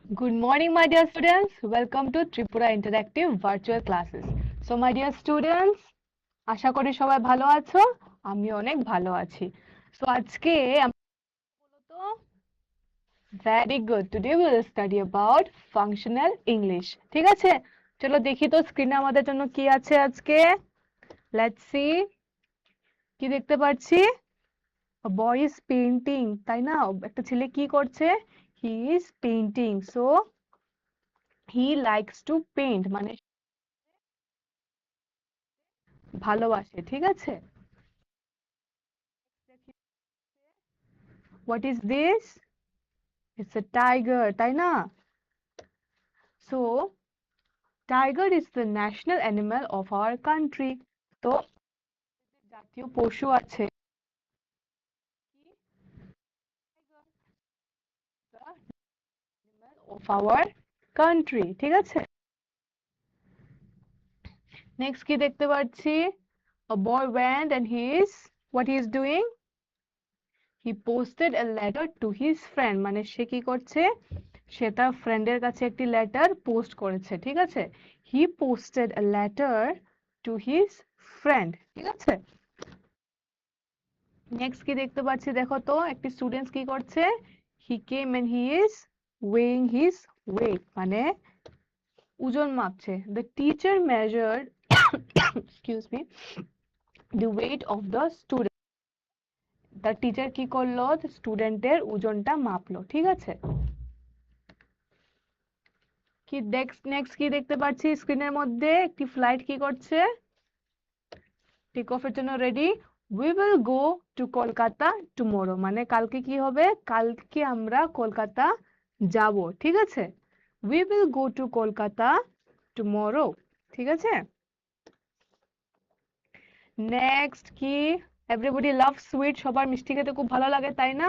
Good morning, my dear students. Welcome to Tripura Interactive Virtual Classes. So, my dear students, আশা করি সবাই ভালো আছো। আমি অনেক ভালো আছি। So, আজকে আমরা তো very good. Today we will study about functional English. ঠিক আছে? চলো দেখি তো স্ক্রিনে আমাদের জন্য কি আছে আজকে। Let's see. কি দেখতে পাচ্ছি? A boy is painting. তাই না? একটা ছেলে কি করছে? He is painting. So, he likes to paint. মানে ভালোবাসে ঠিক আছে what is this it's a tiger তাই না so tiger is the national animal of our country তো জাতীয় পশু আছে অফ আওয়ার কান্ট্রি ঠিক আছে নেক্সট কি দেখতে পাচ্ছি a boy went and what he is doing he posted a letter to his friend মানে সে কি করছে সে তার ফ্রেন্ডের কাছে একটি লেটার পোস্ট করেছে ঠিক আছে he posted a letter to his friend ঠিক আছে নেক্সট কি দেখতে পাচ্ছি দেখো তো একটি স্টুডেন্টস কি করছে he came and he is weighing his weight মানে ওজন মাপছে the teacher measured excuse me the weight of the student তার টিচার কি করলো স্টুডেন্টের ওজনটা মাপলো ঠিক আছে কি নেক্সট কি দেখতে পাচ্ছি স্ক্রিনের মধ্যে একটি ফ্লাইট কি করছে টেক অফের জন্য ready we will go to Kolkata tomorrow মানে কালকে কি হবে কালকে আমরা কলকাতা যাব ঠিক আছে we will go to Kolkata tomorrow ঠিক আছে নেক্সট কি এভরিবডি লাভ সুইট সবার মিষ্টি খেতে খুব ভালো লাগে তাই না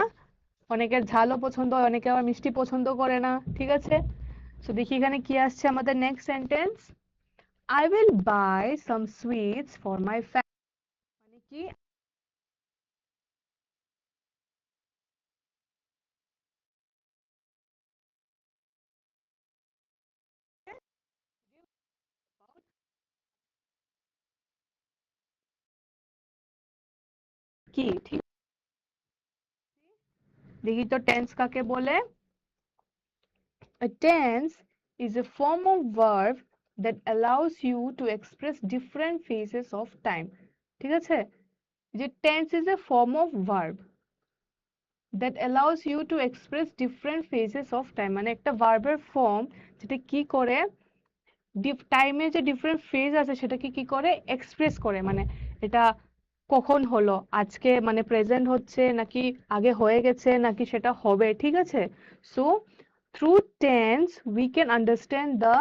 অনেকের ঝালও পছন্দ হয় অনেকে আবার মিষ্টি পছন্দ করে না ঠিক আছে সো দেখি এখানে কি আসছে আমাদের next sentence I will buy some sweets for my family মানে কি কি ঠিক দেখি তো টেন্স কাকে বলে A tense is a form of verb that allows you to express different phases of time ঠিক আছে যে tense is a form of verb that allows you to express different phases of time মানে একটা ভার্বের form যেটা কি করে টাইমে যে ডিফারেন্ট ফেজ আছে সেটাকে কি করে এক্সপ্রেস করে মানে এটা কখন হলো আজকে মানে প্রেজেন্ট হচ্ছে নাকি আগে হয়ে গেছে নাকি সেটা হবে ঠিক আছে so through tense we can understand the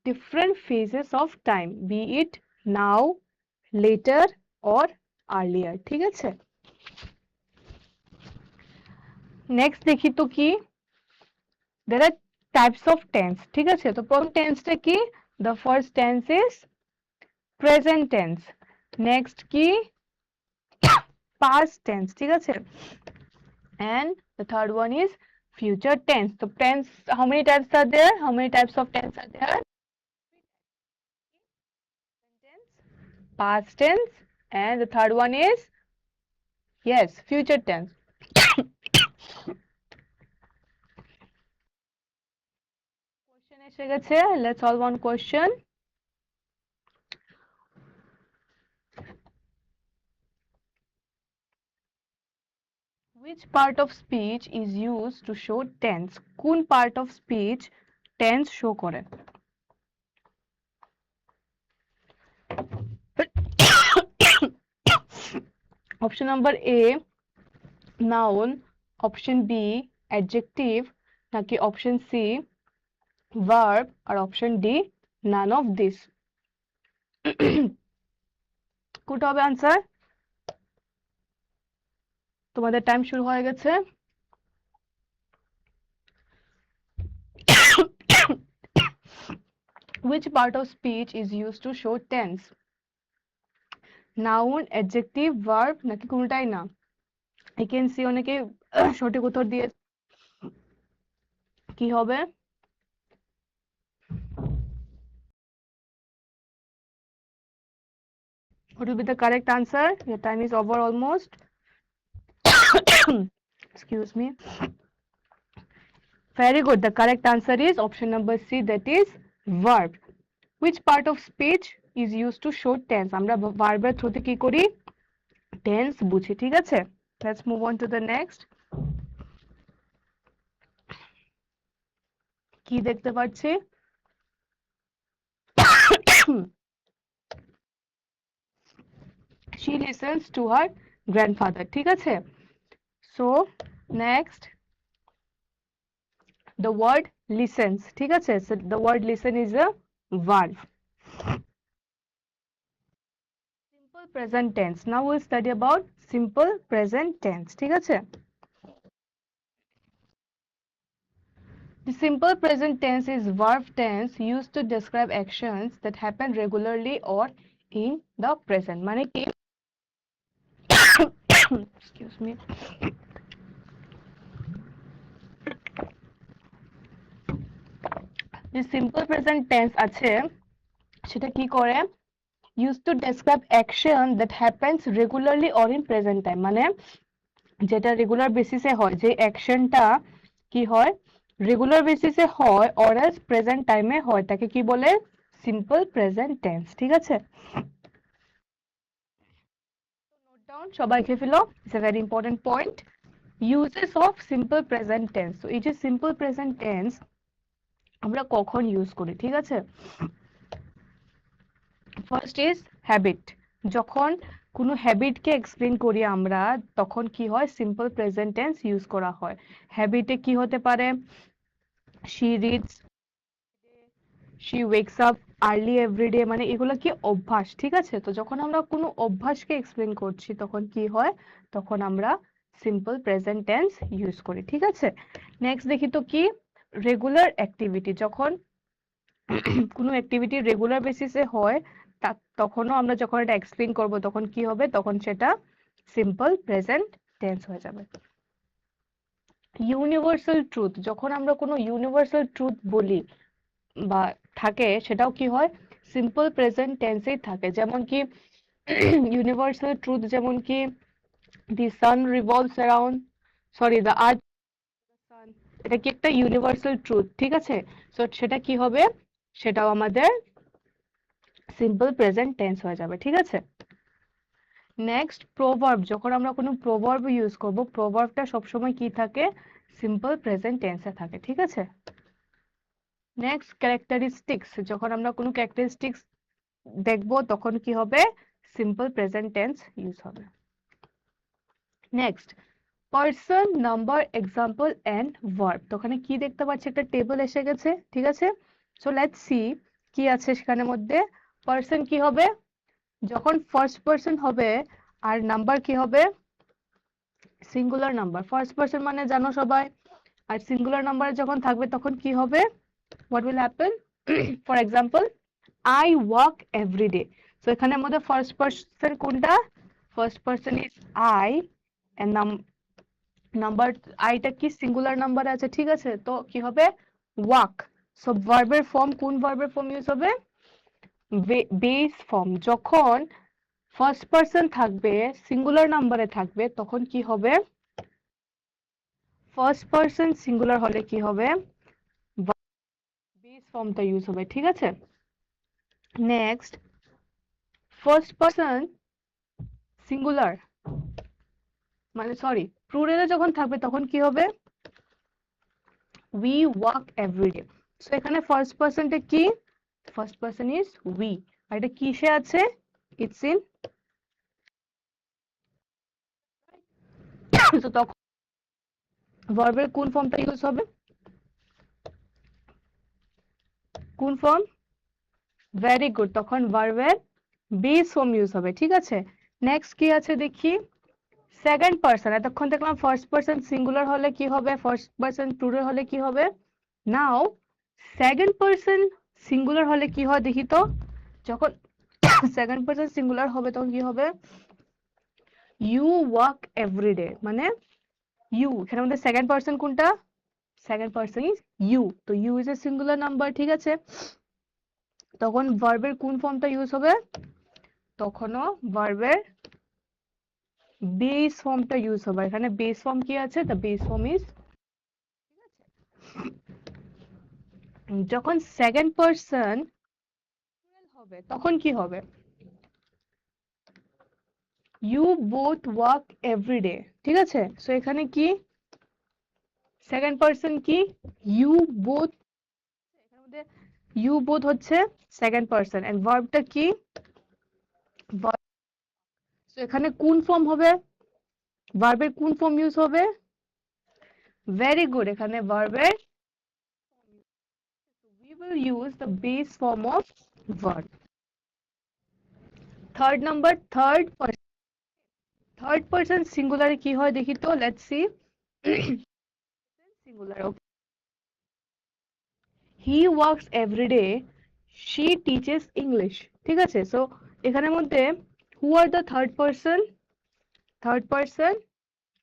different phases of time be it now later or earlier ঠিক আছে নেক্সট দেখি তো কি there are types of tense ঠিক আছে তো প্রথম টেন্সটা কি the first tense is present tense next কি past tense ঠিক আছে and the third one is future tense so tense how many types are there how many types of tense are there past tense and the third one is yes future tense question এসে গেছে let's solve one question which part of speech is used to show tense কোন part of speech tense show করে option number A noun option B adjective নাকি option C verb R option D none of this কোনটা হবে answer তোমাদের time শুরু হয়ে গেছে which part of speech is used to show tense noun adjective verb নাকি কোনটাই না I can see অনেকে সঠিক উত্তর দিয়ে কি হবে What will be the correct answer? Your time is over almost. Excuse me. Very good. The correct answer is option number C, that is verb. Which part of speech is used to show tense? আমরা ভার্বের থ্রুতে কি করি? Tense বুঝি, ঠিক আছে? Let's move on to the next. কি দেখতে পাচ্ছি? She listens to her grandfather, ঠিক আছে? So next, the word listens, ঠিক আছে? So the word listen is a verb. Simple present tense. Now we'll study about simple present tense, ঠিক আছে? The simple present tense is verb tense used to describe actions that happen regularly or in the present. মানে কি? Excuse me. The simple present tense আছে সেটা কি করে? Used to describe action that happens regularly or in present time. মানে যেটা regular বেসিসে হয়, যে অ্যাকশনটা কি হয় রেগুলার বেসিসে হয় অর এলস প্রেজেন্ট টাইমে হয়, তাকে কি বলে? সিম্পল প্রেজেন্ট টেন্স, ঠিক আছে? নোট ডাউন সবাই লিখে ফেলো, it's a very important point. Uses of simple present tense. তো এই যে সিম্পল প্রেজেন্ট টেন্স আমরা কখন ইউজ করি, ঠিক আছে? First is habit. যখন কোনো হ্যাবিটকে এক্সপ্লেন করি আমরা, তখন কি হয়? সিম্পল প্রেজেন্ট টেন্স ইউজ করা হয়। হ্যাবিটে কি হতে পারে? she reads, she wakes up early every day, মানে এগুলো কি অভ্যাস, ঠিক আছে? তো যখন আমরা কোনো অভ্যাসকে এক্সপ্লেন করছি তখন কি হয়? তখন আমরা সিম্পল প্রেজেন্ট টেন্স ইউজ করি, ঠিক আছে? নেক্সট দেখি তো কি? Regular activity. যখন কোনো অ্যাক্টিভিটি রেগুলার বেসিসে হয় তখনও আমরা যখন এটা এক্সপ্লেন করব তখন কি হবে? তখন সেটা সিম্পল প্রেজেন্ট টেন্স হয়ে যাবে। Universal truth. যখন আমরা কোনো ইউনিভার্সাল ট্রুথ বলি বা থাকে, সেটাও কি হয়? সিম্পল প্রেজেন্ট টেন্সেই থাকে। যেমন কি ইউনিভার্সাল ট্রুথ, যেমন কি the sun revolves around, sorry the earth sun, এটা কি একটা ইউনিভার্সাল ট্রুথ, ঠিক আছে? সো সেটা কি হবে? সেটাও আমাদের সিম্পল প্রেজেন্ট টেন্স হয়ে যাবে, ঠিক আছে? Next proverb. যখন আমরা কোনো প্রভার্ব ইউজ করব, প্রভার্বটা সবসময় কি থাকে? সিম্পল প্রেজেন্ট টেন্সে থাকে, ঠিক আছে? Next characteristics. যখন আমরা কোনো ক্যারেক্টারিস্টিক্স দেখবো তখন কি হবে? সিম্পল প্রেজেন্ট টেন্স ইউজ হবে। Next person, number, example and verb. তো ওখানে কি দেখতে পাচ্ছি? একটা টেবিল এসে গেছে, ঠিক আছে? সো লেটস সি কি আছে সেখানের মধ্যে। পার্সন কি হবে? যখন ফার্স্ট পার্সন হবে, আর নাম্বার কি হবে? Singular number. ফার্স্ট পার্সন মানে জানো সবাই, আর সিঙ্গুলার নাম্বার যখন থাকবে তখন কি হবে? What will happen? For example, I walk everyday. So এখানের মধ্যে ফার্স্ট পার্সন কোনটা? First person is I, and number আইটা কি সিঙ্গুলার নাম্বার আছে, ঠিক আছে? তো কি হবে? ওয়াক। সো ভার্বের ফর্ম, কোন ভার্বের ফর্ম ইউজ হবে? Base form. যখন ফার্স্ট পার্সন থাকবে, সিঙ্গুলার নাম্বারে থাকবে, তখন কি হবে? ফার্স্ট পার্সন সিঙ্গুলার হলে কি হবে? বেস ফর্মটা ইউজ হবে, ঠিক আছে? নেক্সট ফার্স্ট পার্সন সিঙ্গুলার মানে সরি প্লুরালে যখন থাকবে তখন কি হবে? We walk everyday. সো এখানে ফার্স্ট পার্সনটা কি? ফার্স্ট পার্সন ইজ উই, আর এটা কিসে আছে? It's in. তো তখন ভার্বের কোন ফর্মটা ইউজ হবে? কোন ফর্ম? ভেরি গুড, তখন ভার্বের বেস ফর্ম ইউজ হবে, ঠিক আছে? নেক্সট কি আছে দেখি। Second person. এতক্ষণ দেখলাম ফার্স্ট পার্সন সিঙ্গুলার হলে কি হবে, ফার্স্ট পার্সন প্লুরাল হলে কি হবে। নাও সেকেন্ড পার্সন সিঙ্গুলার হলে কি হয় দেখি তো। যখন সেকেন্ড পার্সন সিঙ্গুলার হবে তখন কি হবে? ইউ ওয়াক এভরিডে, মানে ইউ, এখানে আমাদের সেকেন্ড পার্সন কোনটা? Second person is you. তো you is a singular number, ঠিক আছে? তখন ভার্বের কোন ফর্মটা ইউজ হবে? তখনও ভার্বের বেস ফর্মটা ইউজ হবে। এখানে বেস ফর্ম কি আছে? দ্য বেস ফর্ম ইজ, যখন সেকেন্ড পারসন হবে তখন কি হবে? ইউ বোথ ওয়ার্ক এভরিডে, ঠিক আছে? সো এখানে কি সেকেন্ড পারসন কি? ইউ বোথ, এখানে মধ্যে ইউ বোথ হচ্ছে সেকেন্ড পারসন এন্ড ভার্বটা কি? সো এখানে কোন ফর্ম হবে? ভার্বের কোন ফর্ম ইউজ হবে? ভেরি গুড, এখানে ভার্বের we will use the base form of verb. Third number, third person সিঙ্গুলারে কি হয় দেখি তো, let's see. Singular, he works everyday, she teaches English, ঠিক আছে? সো এখানের মধ্যে who are the third person? Third person,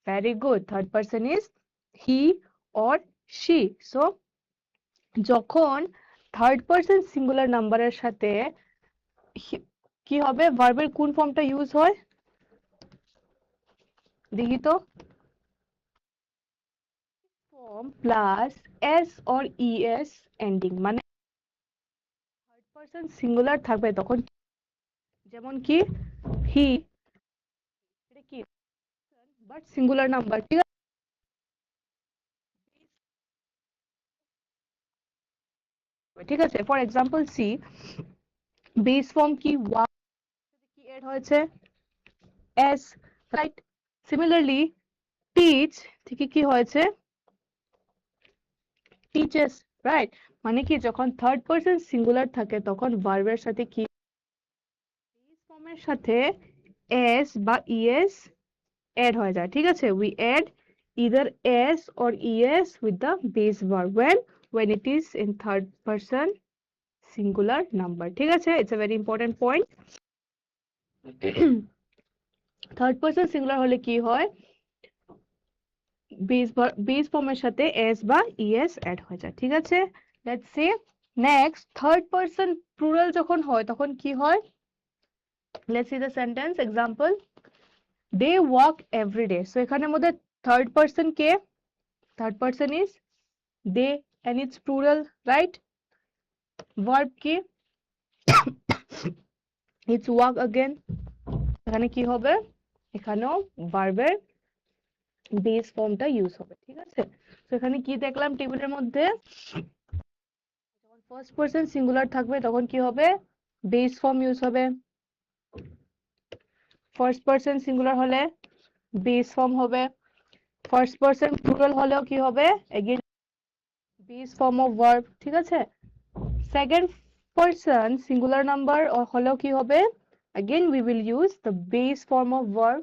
very good, third person is he or she. So যখন থার্ড পারসন সিঙ্গুলার নাম্বারের সাথে কি হবে? ভার্বের কোন ফর্মটা ইউজ হয় দেখি তো? Form plus S or ES ending, মানে থার্ড পারসন সিঙ্গুলার থাকবে তখন, যেমন কি হি, এটা কি বাট সিঙ্গুলার নাম্বার, ঠিক আছে? ঠিক আছে, for example see, base form কি ওয়াক, কি এড হয়েছে? S, right? সিমিলারলি টিচ থেকে কি হয়েছে? Teaches, right? মানে কি যখন থার্ড পারসন সিঙ্গুলার থাকে তখন ভার্বের সাথে কি বেস ফর্মের সাথে এস বা ইএস add হয়ে যায়, ঠিক আছে? we add either s or es with the base verb when it is in third person singular number, ঠিক আছে? it's a very important point. Third person singular হলে কি হয়? বেস ফর্মের সাথে s বা es অ্যাড হয়ে যায়, ঠিক আছে? Let's see next, third person plural যখন হয় তখন কি হয়? Let's see the sentence example, they walk everyday. So এখানের মধ্যে থার্ড পারসন কে? Third person is they and it's plural, right? verb কি? it's work again, এখানে কি হবে? এখানেও ভার্বের বেস ফর্মটা ইউজ হবে, ঠিক আছে? তো এখানে কি দেখলাম টেবিলের মধ্যে? যখন ফার্স্ট পারসন সিঙ্গুলার থাকবে তখন কি হবে? বেস ফর্ম ইউজ হবে। ফার্স্ট পারসন সিঙ্গুলার হলে বেস ফর্ম হবে। ফার্স্ট পারসন প্লুরাল হলেও কি হবে? Again base form of verb, ঠিক আছে? সেকেন্ড পারসন সিঙ্গুলার নাম্বার হলেও কি হবে? again we will use the base form of verb.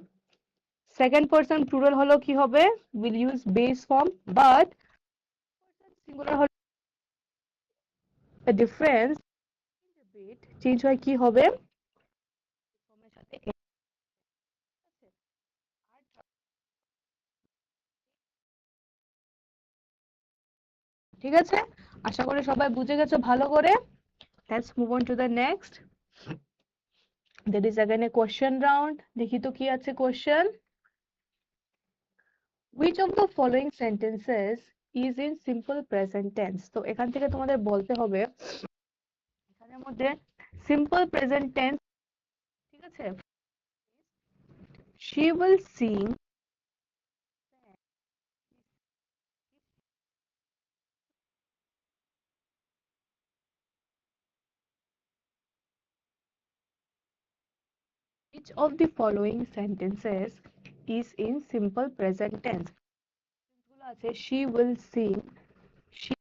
Second person plural হলেও কি হবে? we'll use base form, but singular হলে the difference a bit change হয়, কি হবে? ফর্মের সাথে ঠিক আছে? আশা করি সবাই বুঝে গেছো ভালো করে। let's move on to the next. there is again a question round. দেখি তো কি আছে question. which of the following sentences is in simple present tense? তো এখান থেকে তোমাদের বলতে হবে এখানের মধ্যে সিম্পল প্রেজেন্ট টেন্স, ঠিক আছে? she will sing, which of the following sentences is in simple present tense? গুলো আছে she will sing, she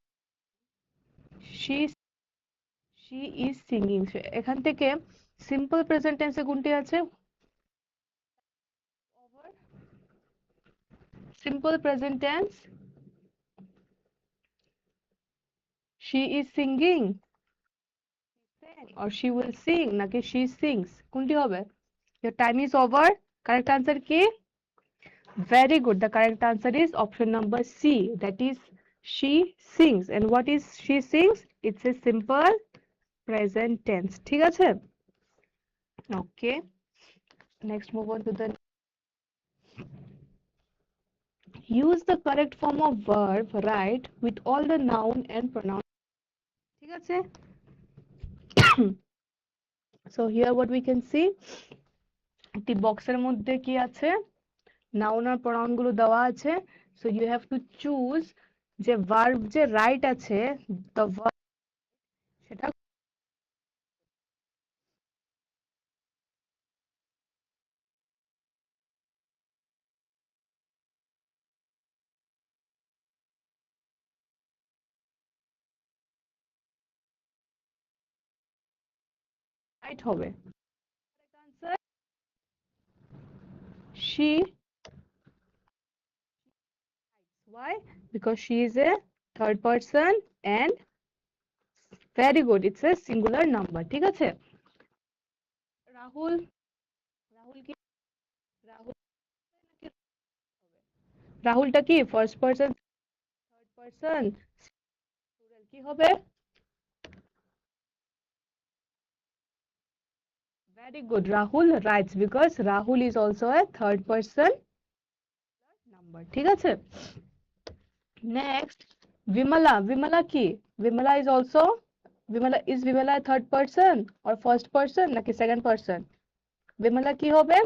she she is singing, এখান থেকে সিম্পল প্রেজেন্ট টেন্সে কোনটি আছে? Over simple present tense she is singing or she will sing নাকি she sings, কোনটি হবে? your time is over. correct answer কি? very good, the correct answer is option number C, that is she sings. and what is she sings? it's a simple present tense, ঠিক আছে? Okay, next move on to the use the correct form of verb, right, with all the noun and pronoun. ঠিক আছে? So here what we can see, একটি বক্সের মধ্যে কি আছে, noun আর pronoun গুলো দেওয়া আছে। So you have to choose যে ভার্ব যে রাইট আছে, দ্য ভার্ব সেটা রাইট হবে। Answer she, why? Because she is a third person and very good, it's a singular number। ঠিক আছে? রাহুল, রাহুল কি, রাহুল নাকি, রাহুলটা কি first person, third person, plural কি হবে? Very good, Rahul writes because Rahul is also a third person number। ঠিক আছে? Next, Vimala, Vimala কি? Vimala is also, Vimala a third person or first person নাকি second person? Vimala কি হবে?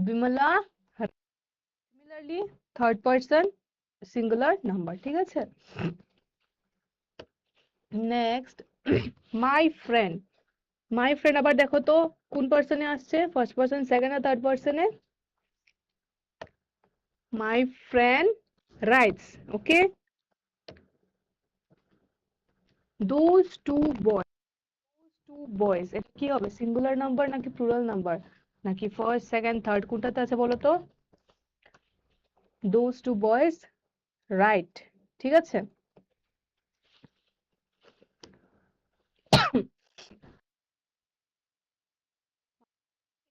Vimala similarly third person singular number। ঠিক আছে? Next, my friend, my friend আবার দেখো তো কোন পার্সনে আসছে, ফার্স্ট পার্সন, সেকেন্ড আর থার্ড পার্সনে? My friend writes, okay, those two boys, two boys এটা কি হবে, সিঙ্গুলার নাম্বার নাকি প্লুরাল নাম্বার নাকি ফার্স্ট সেকেন্ড থার্ড, কোনটাতে আছে বলো তো? those two boys right। ঠিক আছে?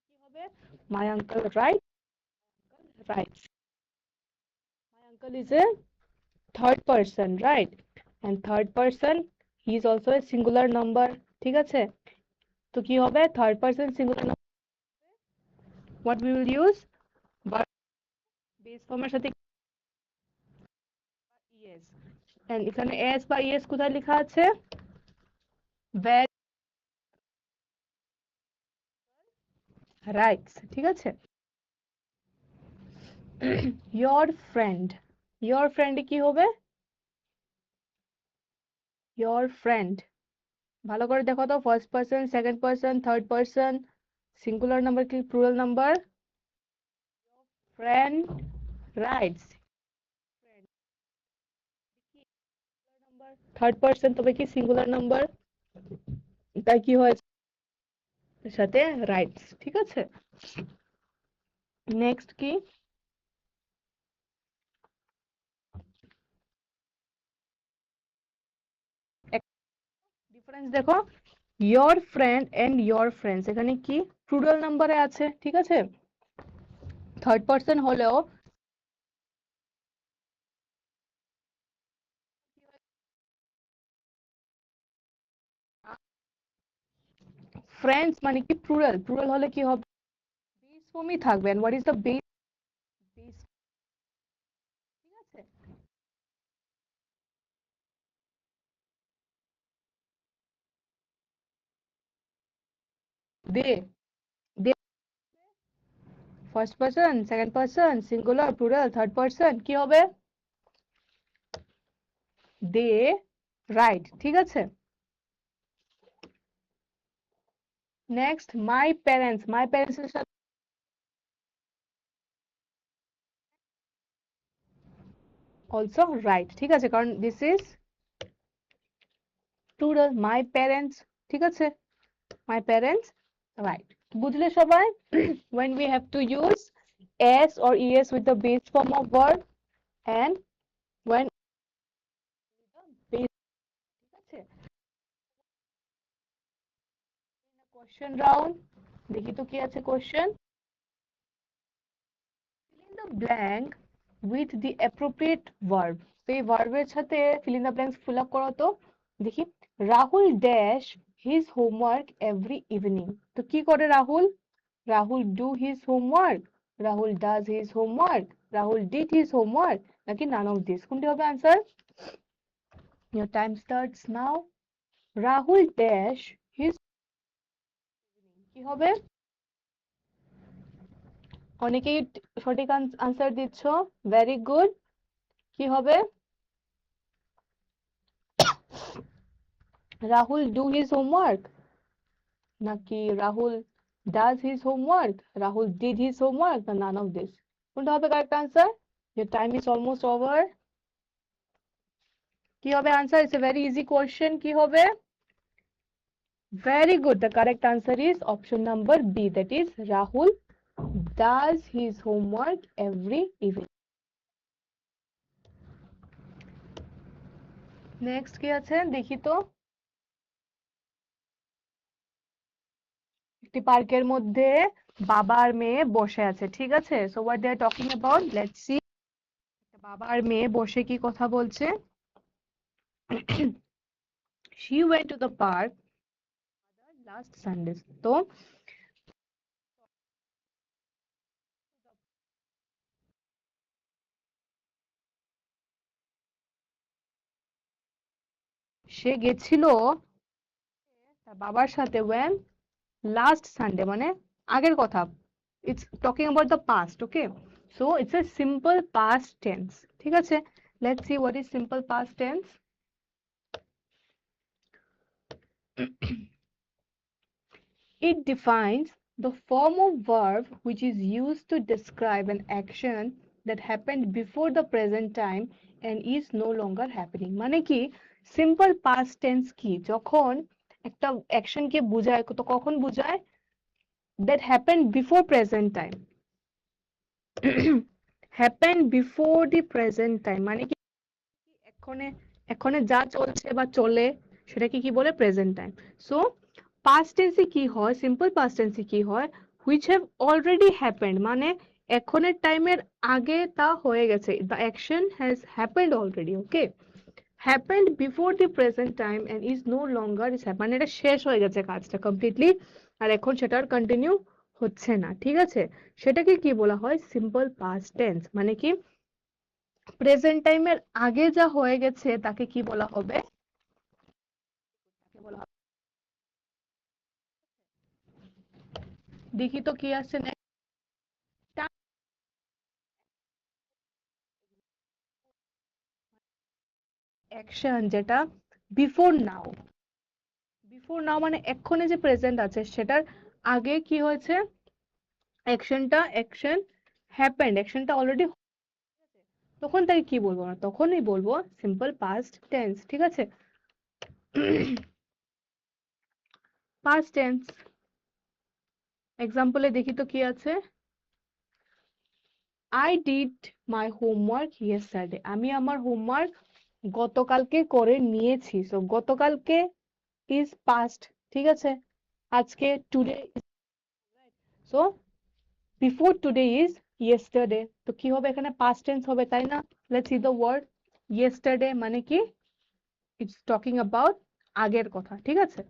কি হবে, my uncle writes, my uncle is a third person, right, and third person he is also a singular number। ঠিক আছে? তো কি হবে, third person singular number, what we will use, but base ফর্মের সাথে ইএস, এন্ড এখানে S বা ES কোথায় লেখা আছে, very right। ঠিক আছে? your friend, your friend এ কি হবে, your friend ভালো করে দেখো তো, first person, second person, third person, singular number কি plural number? friend writes, friend কি নাম্বার, থার্ড পার্সন, তবে কি সিঙ্গুলার নাম্বার, তাই কি হয় এর সাথে রাইটস। ঠিক আছে? নেক্সট কি, ডিফারেন্স দেখো, your friend and your friends এখানে কি প্লুরাল নাম্বারে আছে। ঠিক আছে? থার্ড পার্সন হলেও ফ্রেন্ডস মানে কি প্লুরাল, প্লুরাল হলে কি হবে, বেস ফর্মই থাকবে। and what is the base, base, ঠিক আছে? They first person, second person, singular, plural, third person, কি হবে, দে রাইট। ঠিক আছে? Next, my parents, my parents এর সাথে অলসো রাইট। ঠিক আছে? কারণ this is plural, my parents. ঠিক আছে? My parents write. বুঝলে সবাই? when we have to use s or es with the base form of verb and when base। ঠিক আছে? কোশ্চেন রাউন্ড, দেখি তো কি আছে question. fill in the blank with the appropriate verb। তো এই ভার্বের সাথে fill in the blanks fill up করো তো। দেখি, Rahul dash his homework every evening. তো কি করে Rahul? Rahul do his homework, Rahul does his homework, Rahul did his homework, নাকি none of this? কোনটি হবে answer? Your time starts now. Rahul dash his, কি হবে? অনেকেই সঠিক আনসার দিচ্ছ, ভেরি গুড। কি হবে? রাহুল ডু হিজ হোমওয়ার্ক, নাকি Rahul does his homework, Rahul did his homework, না নান অফ দিস? কোনটা হবে correct answer? Your time is almost over. কি হবে answer? It's a very easy question. কি হবে? Very good, the correct answer is option number B, that is Rahul does his homework every evening. Next কি আছে দেখি তো। একটি পার্কের মধ্যে বাবা আর মেয়ে বসে আছে, ঠিক আছে? So what they are talking about, let's see. বাবা আর মেয়ে বসে কি কথা বলছে? she went to the park last Sunday. তো সে গেছিল তার বাবার সাথে when last Sunday, মানে আগের কথা। it's talking about the past, okay? So it's a simple past tense, ঠিক আছে? Let's see what is simple past tense. It defines the form of verb which is used to describe an action that happened before the present time and is no longer happening. মানে কি simple past tense কি? যখন একটা action কে বোঝায়, তো কখন বোঝায়? that happened before present time. happened before the present time মানে কি এক্ষণে, এক্ষণে যা চলছে বা চলে সেটাকে কি বলে? Present time. সো পাস্ট টেন্সে কি হয়, সিম্পল পাস্ট টেন্সে কি হয়? হুইচ হ্যাভ অলরেডি হ্যাপেন্ড, মানে এখনের টাইমের আগে তা হয়ে গেছে, the action has happened already, okay? Happened before the present time and is no longer is happened, মানে এটা শেষ হয়ে গেছে কাজটা কমপ্লিটলি, আর এখন সেটা আর কন্টিনিউ হচ্ছে না, ঠিক আছে? সেটাকে কি বলা হয়? Simple past tense. মানে কি প্রেজেন্ট টাইমের আগে যা হয়ে গেছে তাকে কি বলা হবে? তাকে বলা হবে, দেখি তো কি আছে নেক্সট। অ্যাকশন যেটা বিফোর নাও, বিফোর নাও মানে এক্ষণে যে প্রেজেন্ট আছে সেটার আগে কি হয়েছে? অ্যাকশনটা, অ্যাকশন হ্যাপেন্ড, অ্যাকশনটা অলরেডি, তখন তাকে কি বলবো? না তখনই বলবো সিম্পল পাস্ট টেন্স, ঠিক আছে? পাস্ট টেন্স এক্সাম্পলে দেখি তো কি আছে। I did my homework yesterday, আমি আমার হোমওয়ার্ক গতকালকে করে নিয়েছি। সো গতকালকে ইজ পাস্ট, ঠিক আছে? আজকে today, so before today is yesterday. তো কি হবে এখানে? পাস্ট টেন্স হবে, তাই না? Let's see the word yesterday মানে কি? ইটস টকিং অ্যাবাউট আগের কথা, ঠিক আছে?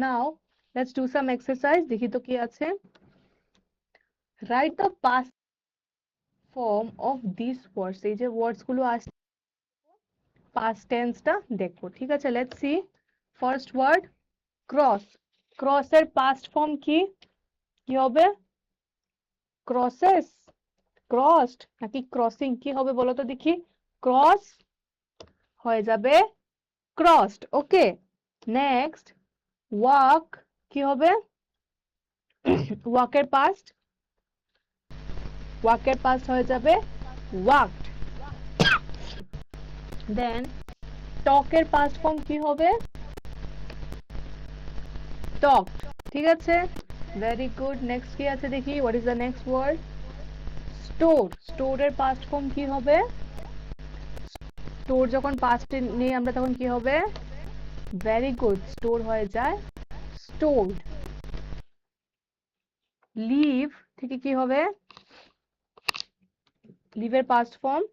Now let's do some exercise, দেখি তো কি আছে। Write the past form of this words, এই যে ওয়ার্ডস গুলো আসছে পাস্ট টেন্সটা দেখো, ঠিক আছে? Let's see. First word cross, ক্রসের পাস্ট ফর্ম কি? কি হবে? ক্রসেস, ক্রসড নাকি ক্রসিং? কি হবে বলো তো দেখি? ক্রস হয়ে যাবে ক্রসড, ওকে? নেক্সট ওয়াক, কি হবে? ওয়াকের পাস্ট, ওয়াকের পাস্ট হয়ে যাবে ওয়াকড। দেন টকের পাস্ট ফর্ম কি হবে? টক, ঠিক আছে? Very good. নেক্সট কি আছে দেখি, what is the next word? Store, স্টোরের পাস্ট ফর্ম কি হবে? স্টোর যখন পাস্টে নেই আমরা তখন কি হবে? ভেরি গুড, স্টোর হয়ে যায় স্টোরড। লিভ থেকে কি হবে? লিভের past form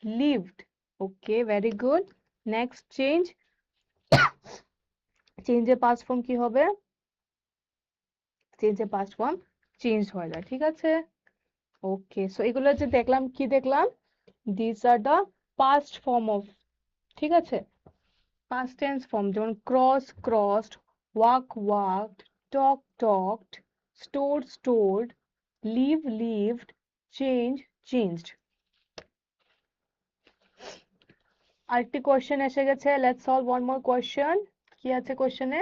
lived, okay? Very good. Next change, চেঞ্জের পাস্ট ফর্ম কি হবে? চেঞ্জের পাস্ট ফর্ম চেঞ্জ হয়ে যায়, ঠিক আছে? ওকে, সো এগুলো যে দেখলাম, কি দেখলাম? This are the past form of, ঠিক আছে, পাস্ট টেন্স ফর্ম, যেমন cross crossed, walk walked, talk talked, store stored, live lived, change changed. আরেকটি কোয়েশ্চেন এসে গেছে, let's solve one more question. কি আছে কোয়েশ্চেনে?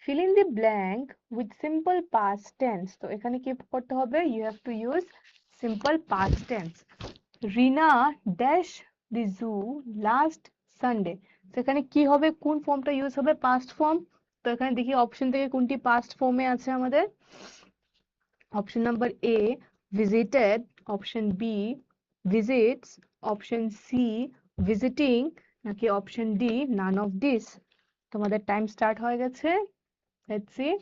fill in the blank with simple past tense, তো এখানে কি করতে হবে? you have to use simple past tense. Rina dash the zoo last Sunday, তো এখানে কি হবে? কোন ফর্মটা ইউজ হবে? Past form. তো এখানে দেখি অপশন থেকে কোনটি পাস্ট ফর্মে আছে আমাদের। Option number A visited, option B visits, option C visiting, নাকি option D none of this। তোমাদের টাইম স্টার্ট হয়ে গেছে। Let's see.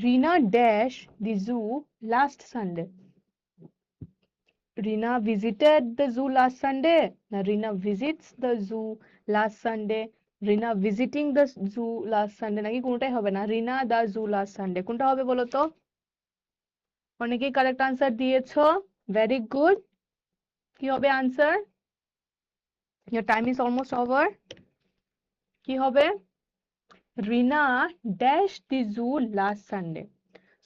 Rina dash the zoo last Sunday. Rina visited the zoo last Sunday. Now Rina visits the zoo last Sunday. Rina visiting the zoo last Sunday. নাকি কোনটাই হবে না? Rina the zoo last Sunday। কোনটা হবে বলো তো? অনেকেই correct answer দিয়েছো। Very good. কি হবে answer? Your time is almost over. কি হবে? Rina dash the zoo last Sunday.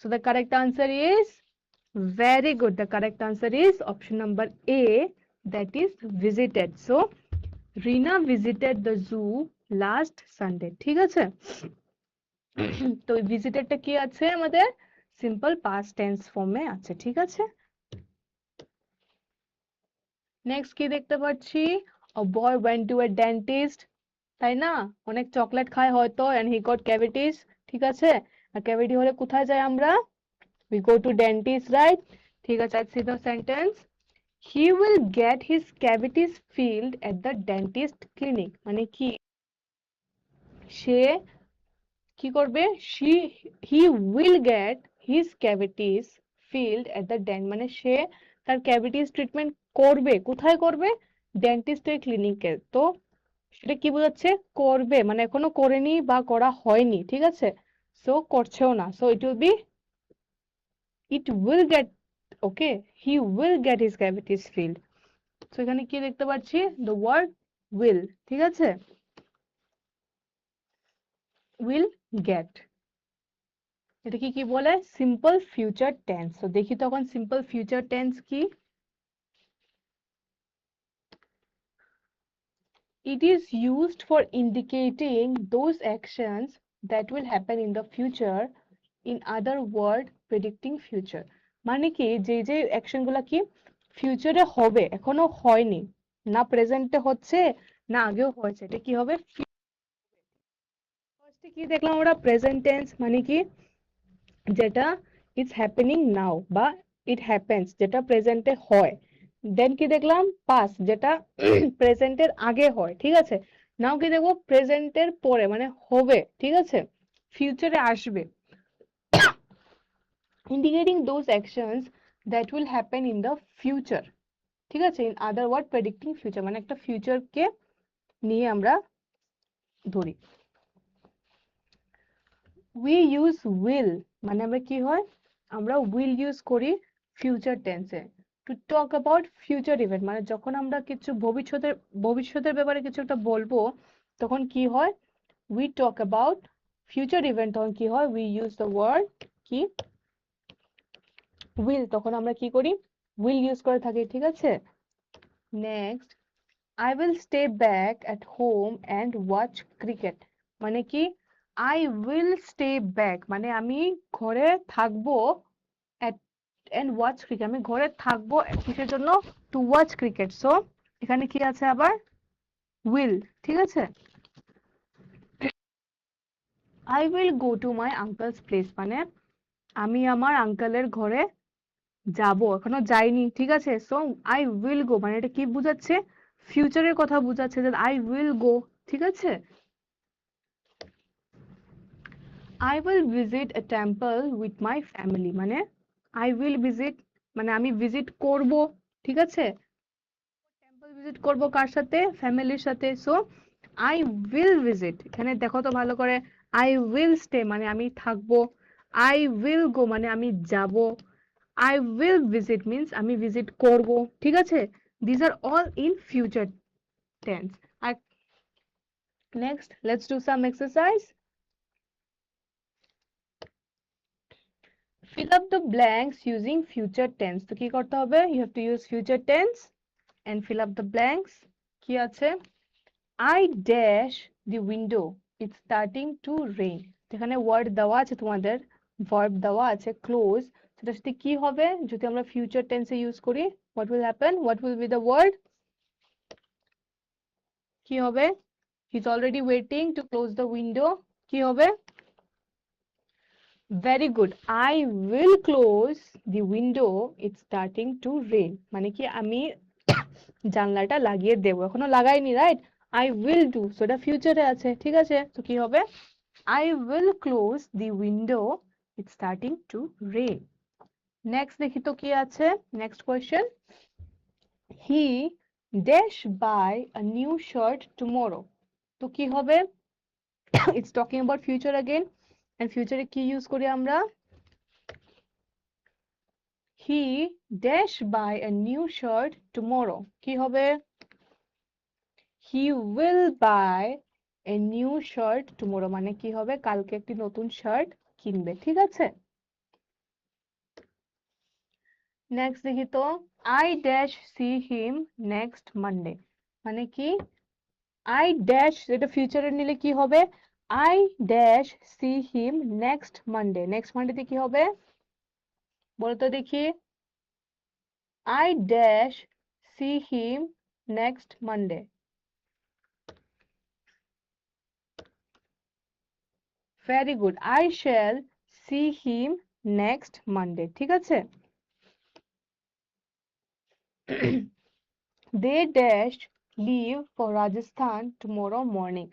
So the correct answer is very good. The correct answer is option number A, that is visited. So Rina visited the zoo last Sunday. ঠিক আছে? তো ভিজিটেডটা কি আছে আমাদের? Simple past tense ফর্মে আছে, ঠিক আছে? নেক্সট কি দেখতে পাচ্ছি? A boy went to a dentist, তাই না? অনেক চকলেট খায় হয়তো, and he got cavities, ঠিক আছে? আর ক্যাভিটি হলে কোথায় যাই আমরা? We go to dentist, right? ঠিক আছে, let's see the sentence. He will get his cavities filled at the dentist clinic. মানে কি? সে কি করবে? he will get his cavities filled at the dent, মানে সে তার ক্যাভিটিস ট্রিটমেন্ট করবে। কোথায় করবে? ডেন্টিস্টের ক্লিনিকে। তো সেটা কি বোঝাচ্ছে? করবে, মানে এখনো করেনি বা করা হয়নি, ঠিক আছে? সো করছেও না। So it will get, okay, he will get his cavities filled. So এখানে কি দেখতে পাচ্ছি? the word will, ঠিক আছে? will get, এটা কি বলে? Simple future tense. তো দেখি তখন সিম্পল ফিউচার টেন্স কি? It is used for indicating those actions that will happen in the future, in other word predicting future. মানে কি, যে অ্যাকশন গুলা কি ফিউচারে হবে, এখনো হয়নি, না প্রেজেন্টে হচ্ছে, না আগেও হয়েছে, এটা কি হবে? ফার্স্টে কি দেখলাম আমরা? প্রেজেন্ট টেন্স মানে কি? যেটা ইজ হ্যাপেনিং নাও বা ইট হ্যাপেন্স, যেটা প্রেজেন্টে হয়। দেন কি দেখলাম? পাস্ট, যেটা প্রেজেন্টের আগে হয়, ঠিক আছে? নাও কি দেখবো? প্রেজেন্টের পরে, মানে হবে, ঠিক আছে? ফিউচারে আসবে। Indicating those actions that will happen in the future, ঠিক আছে? In other word predicting future, মানে একটা ফিউচারকে নিয়ে আমরা ধরি। উই ইউজ উইল, মানে আমরা কি হয়? আমরা উইল ইউজ করি ফিউচার টেন্সে to talk about future event, মানে যখন আমরা কিছু ভবিষ্যতের ব্যাপারে কিছু একটা বলবো, তখন কি হয়? We talk about future event, তখন কি হয়? উই ইউজ দ্য ওয়ার্ড কি? উইল। তখন আমরা কি করি? উইল ইউজ করে থাকি, ঠিক আছে? Next, I will stay back at home and watch cricket, মানে কি? I will stay back, মানে আমি ঘরে থাকবো and watch cricket, আমি ঘরে থাকবো কিসের জন্য? to watch cricket. সো এখানে কি আছে আবার? will, ঠিক আছে? I will go to my uncle's place, মানে আমি আমার আঙ্কেলের ঘরে যাব, এখনো যাইনি, ঠিক আছে? সো I will go, মানে এটা কি বোঝাচ্ছে? ফিউচারের কথা বোঝাচ্ছে, যে I will go, ঠিক আছে? I will visit a temple with my family, মানে I will visit, মানে আমি ভিজিট করব, ঠিক আছে? টেম্পল ভিজিট করব কার সাথে, ফ্যামিলির সাথে। সো আই উইল ভিজিট, এখানে দেখো তো ভালো করে, আই উইল স্টে মানে আমি থাকবো, আই উইল গো মানে আমি যাব, আই উইল ভিজিট মিন্স আমি ভিজিট করব, ঠিক আছে? This are all in future tense. আর next let's do some exercise. fill up the blanks using future tense। তো কি করতে হবে? You have to use future tense and fill up the blanks। কি আছে? I dash the window, it's starting to rain। এখানে word দেওয়া আছে তোমাদের, ভার্ব দেওয়া আছে ক্লোজ, সেটা সাথে কি হবে যদি আমরা ফিউচার টেন্সে ইউজ করি? what will happen, what will be the word? কি হবে? he's already waiting to close the window, কি হবে? very good, I will close the window, it's starting to rain মানে কি আমি জানলাটা লাগিয়ে দেবো, এখনো লাগাইনি, right? I will do, so এটা ফিউচারে আছে, ঠিক আছে? তো কি হবে? I will close the window, it's starting to rain। Next দেখি তো কি আছে, next question. he dash buy a new shirt tomorrow। তো কি হবে? it's talking about future again, and future কি ইউজ করি আমরা? he dash buy a new shirt tomorrow, কি হবে? he will buy a new shirt tomorrow মানে কি হবে? কালকে একটি নতুন শার্ট কিনবে, ঠিক আছে? নেক্সট দেখি তো, I dash see him next Monday মানে কি? I dash এটা ফিউচারে নিলে কি হবে? I dash see him next Monday, next মানডেতে কি হবে বলো তো দেখি? I dash see him next Monday। Very good, I shall see him next Monday, ঠিক আছে? they dash leave for Rajasthan tomorrow morning,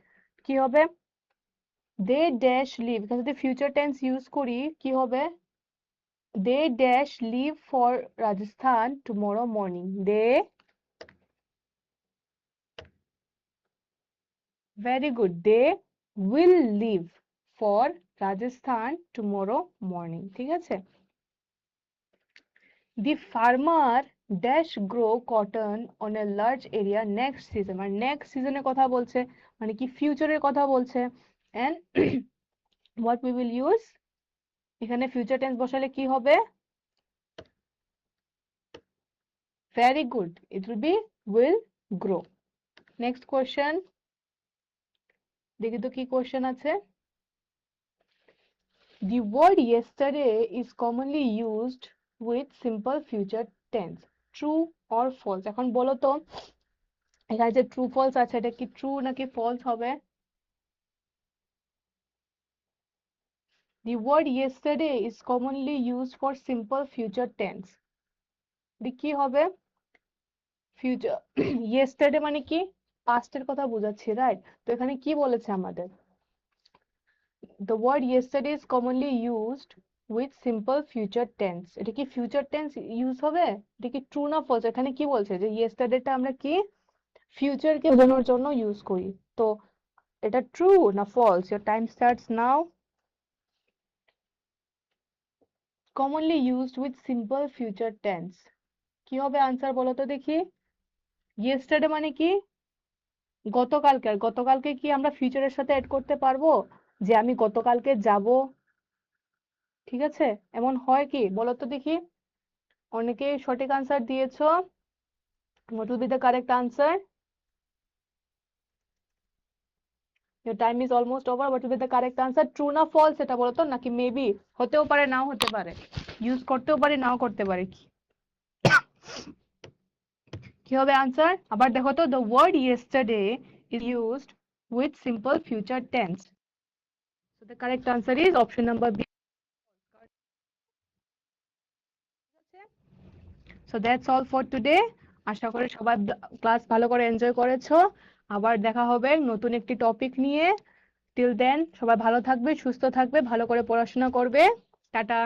কি হবে? they dash leave, এখানে যদি ফিউচার টেন্স ইউজ করি কি হবে? they dash leave for Rajasthan tomorrow morning, they, very good, they will leave for Rajasthan tomorrow morning, ঠিক আছে? the farmer dash grow cotton on a large area next season মানে next সিজনের কথা বলছে, মানে কি ফিউচারের কথা বলছে। and what we will use, এখানে ফিউচার টেন্স বসালে কি হবে? very good, it will be will grow। Next question দেখি তো কি কোয়েশ্চেন আছে। the word yesterday is commonly used with simple future tense, true or false? এখন বলো তো এখানে যে ট্রু ফলস আছে এটা কি ট্রু নাকি ফলস হবে? the word yesterday is commonly used for simple future tense, কি হবে? ফিউচার yesterday মানে কি পাস্টের কথা বোঝাচ্ছে, রাইট? তো এখানে কি বলেছে আমাদের? the word yesterday is commonly used with simple future tense, এটা কি ফিউচার টেন্স ইউজ হবে? এটা কি ট্রু না ফলস? এখানে কি বলছে যে ইয়েস্টারডেটা আমরা কি ফিউচারকে বোঝানোর জন্য ইউজ করি, তো এটা ট্রু না false? Your time starts now. commonly used with simple future tense, কি হবে আনসার বলো তো দেখি? ইয়েস্টারডে মানে কি গতকালকে, আর গতকালকে কি আমরা ফিউচারের সাথে এড করতে পারবো যে আমি গতকালকে যাব? ঠিক আছে, এমন হয় কি বলো তো দেখি? অনেকে সঠিক আনসার দিয়েছো, what will be the correct answer? your time is almost over, what will be the correct answer? true না false এটা বলো তো, নাকি মেবি হতেও পারে নাও হতে পারে, ইউজ করতেও পারে নাও করতে পারে, কি হবে আনসার? আবার দেখো তো, the word yesterday is used with simple future tense, so the correct answer is option number B। so that's all for today। আশা করি সবাই ক্লাস ভালো করে এনজয় করেছো। আবার দেখা হবে নতুন একটি টপিক নিয়ে। টিল দেন সবাই ভালো থাকবে, সুস্থ থাকবে, ভালো করে পড়াশোনা করবে। টাটা।